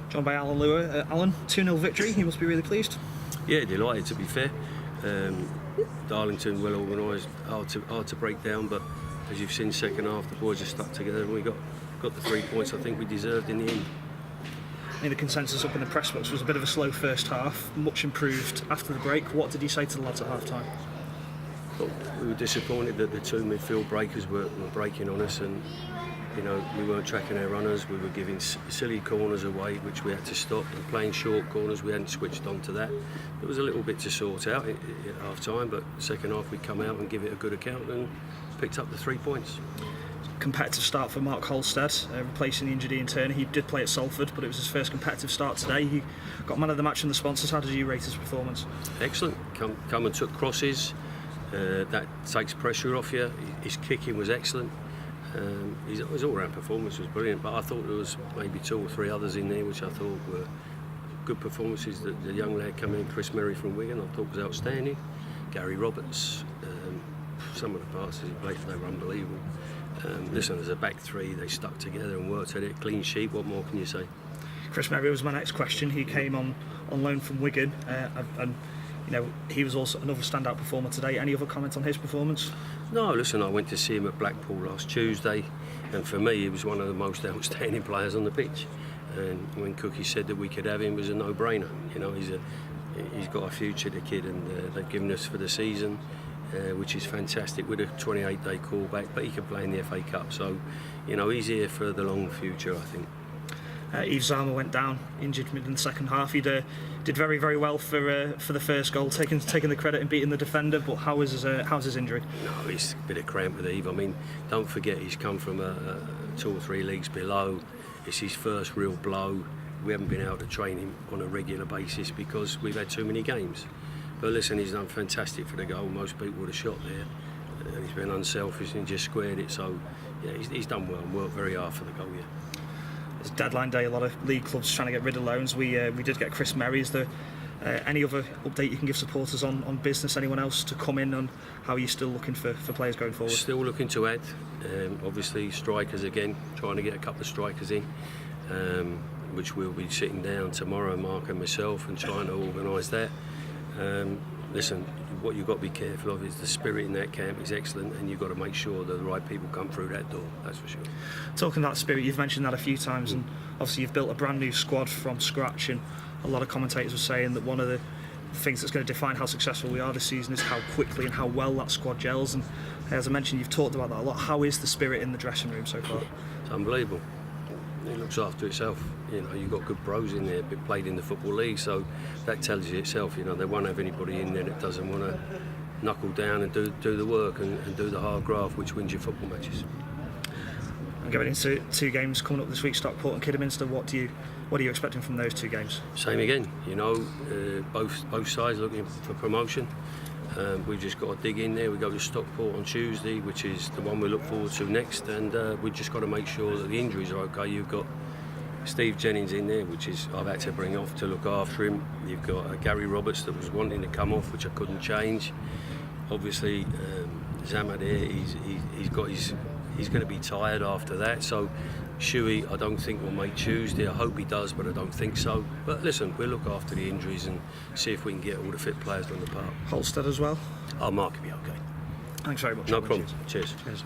Joined by Alan Lewer. Alan, 2-0 victory, you must be really pleased. Yeah, delighted to be fair. Darlington, well organised, hard to break down, but as you've seen second half, the boys are stuck together and we got the 3 points I think we deserved in the end. I mean, the consensus up in the press box was a bit of a slow first half, much improved after the break. What did you say to the lads at half time? Well, we were disappointed that the two midfield breakers were breaking on us, and we weren't tracking our runners. We were giving silly corners away, which we had to stop, and playing short corners. We hadn't switched on to that. There was a little bit to sort out at half time, but second half we come out and give it a good account and picked up the 3 points. Competitive start for Mark Holstead, replacing the injured Ian Turner. He did play at Salford, but it was his first competitive start today. He got man of the match from the sponsors. How did you rate his performance? Excellent. Come and took crosses. That takes pressure off you. His kicking was excellent. His all-round performance was brilliant, but I thought there was maybe 2 or 3 others in there which I thought were good performances. The young lad coming in, Chris Merry from Wigan, I thought was outstanding. Gary Roberts, some of the passes he played, they were unbelievable. Listen, as a back three, they stuck together and worked at it. Clean sheet, what more can you say? Chris Merry was my next question. He came on loan from Wigan, and he was also another standout performer today. Any other comments on his performance? No, listen, I went to see him at Blackpool last Tuesday, and for me he was one of the most outstanding players on the pitch. And when Cookie said that we could have him, it was a no-brainer. He's got a future, the kid, and they've given us for the season, which is fantastic, with a 28-day callback, but he can play in the FA Cup, so he's here for the long future, I think. Yves Zama went down injured mid in the second half. He did very, very well for the first goal, taking the credit and beating the defender. But how's his injury? No, it's a bit of cramp with Yves. I mean, don't forget he's come from 2 or 3 leagues below. It's his first real blow. We haven't been able to train him on a regular basis because we've had too many games. But listen, he's done fantastic for the goal. Most people would have shot there, and he's been unselfish and just squared it. So yeah, he's done well and worked very hard for the goal. Yeah. It's deadline day. A lot of league clubs trying to get rid of loans. We did get Chris Merry. Is there any other update you can give supporters on business? Anyone else to come in, on how you're still looking for players going forward? Still looking to add. Obviously strikers again. Trying to get a couple of strikers in, which we'll be sitting down tomorrow, Mark and myself, and trying to organise that. Listen, what you've got to be careful of is the spirit in that camp is excellent, and you've got to make sure that the right people come through that door, that's for sure. Talking about spirit, you've mentioned that a few times, and obviously you've built a brand new squad from scratch, and a lot of commentators were saying that one of the things that's going to define how successful we are this season is how quickly and how well that squad gels. And as I mentioned, you've talked about that a lot. How is the spirit in the dressing room so far? It's unbelievable. It looks after itself. You've got good pros in there, but played in the Football League, so that tells you itself. They won't have anybody in there that doesn't want to knuckle down and do the work and do the hard graft, which wins your football matches. And going into 2 games coming up this week, Stockport and Kidderminster, what are you expecting from those 2 games? Same again. Both sides looking for promotion. We've just got to dig in there. We go to Stockport on Tuesday, which is the one we look forward to next, and we've just got to make sure that the injuries are okay. You've got Steve Jennings in there, which is I've had to bring off to look after him. You've got Gary Roberts that was wanting to come off, which I couldn't change. Obviously, Zama there, he's going to be tired after that. So Shuey, I don't think will make Tuesday. I hope he does, but I don't think so. But listen, we'll look after the injuries and see if we can get all the fit players on the park. Holstead as well? Mark will be okay. Thanks very much. No problem. Cheers. Cheers.